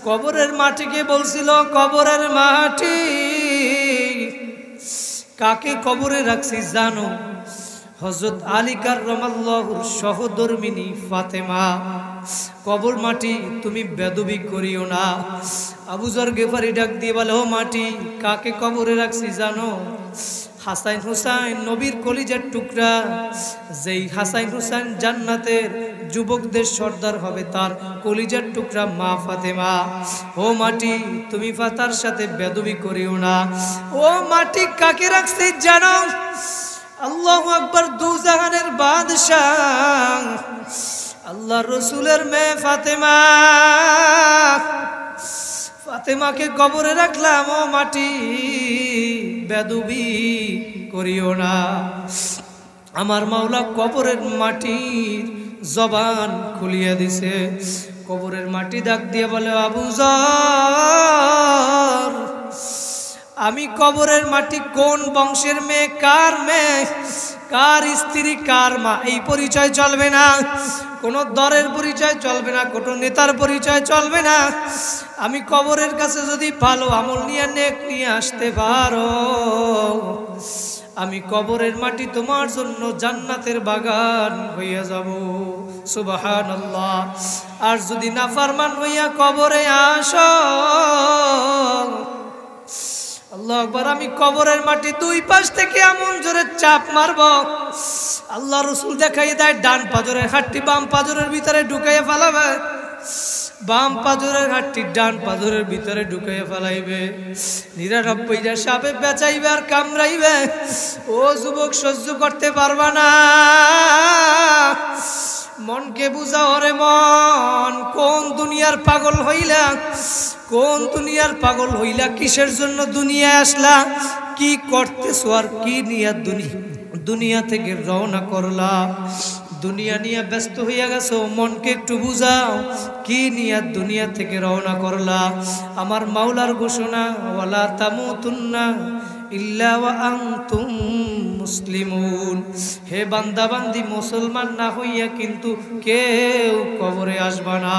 কবরের মাটিকে বলছিল, কবরের মাটি কাকে কবরে রাখছি জানো? হযরত আলী কাররামাল্লাহুর সহধর্মিনী ফাতেমা। কবর মাটি তুমি বেদবি করিও না। আবু যর গেফারি ডাক দিয়ে বলে, ও মাটি কাকে কবরে রাখছি জানো? হাসান হুসাইন নবীর কলিজার টুকরা, যেই হাসান হুসাইন জান্নাতের যুবকদের সর্দার হবে, তার কলিজার টুকরা মা ফাতেমা। ও মাটি তুমি ফাতার সাথে বেদবি করিও না। ও মাটি কাকে রাখছি জানো? আল্লাহু আকবার, দু জাহানের বাদশাহ আল্লাহর রাসূলের মেয়ে ফাতেমা। ফাতেমাকে কবরে রাখলাম। ও মাটি বেদবি করিও না। আমার মাওলা কবরের মাটির জবান খুলিয়ে দিছে। কবরের মাটি ডাক দিয়ে বলে, আবু যর, আমি কবরের মাটি কোন বংশের মেয়ে, কার মেয়ে, কার স্ত্রী, কার মা, এই পরিচয় চলবে না। কোনো দরের পরিচয় চলবে না, কোনো নেতার পরিচয় চলবে না। আমি কবরের কাছে যদি ভালো আমল নিয়ে নেক নিয়ে আসতে পারো, আমি কবরের মাটি তোমার জন্য জান্নাতের বাগান হইয়া যাব। সুবহানাল্লাহ। আর যদি নাফরমান হইয়া কবরে আসো, আল্লাহু আকবার, আমি কবরের মাটি দুই পাশ থেকে এমন জোরে চাপ মারব, আল্লাহ রাসূল দেখাই দেয় ডান পাজরের হাড়টি বাম পাজরের ভিতরে ঢুকাইয়া ফেলাবে, বাম পাজরের হাড়টি ডান পাজরের ভিতরে ঢুকাইয়া ফেলাইবে। ৯৯টা সাপে বেচাইবে আর কামড়াইবে। ও যুবক, সহ্য করতে পারবা না। মনকে বুঝাও রে মন, কোন দুনিয়ার পাগল হইলা, কোন দুনিয়ার পাগল হইলা, কিসের জন্য দুনিয়ায় আসলা, কি করতেছো আর কি নিয়ে দুনিয়া থেকে রওনা করলা? দুনিয়া নিয়ে ব্যস্ত হইয়া গেছো, মনকে একটু বুঝাও, কি নিয়ে দুনিয়া থেকে রওনা করলা? আমার মাওলার ঘোষণা, ওয়ালা তামুতুন্না ইল্লা ওয়া আনতুম মুসলিমুন। হে বান্দা বান্দি, মুসলমান না হইয়া কিন্তু কেউ কবরে আসবা না।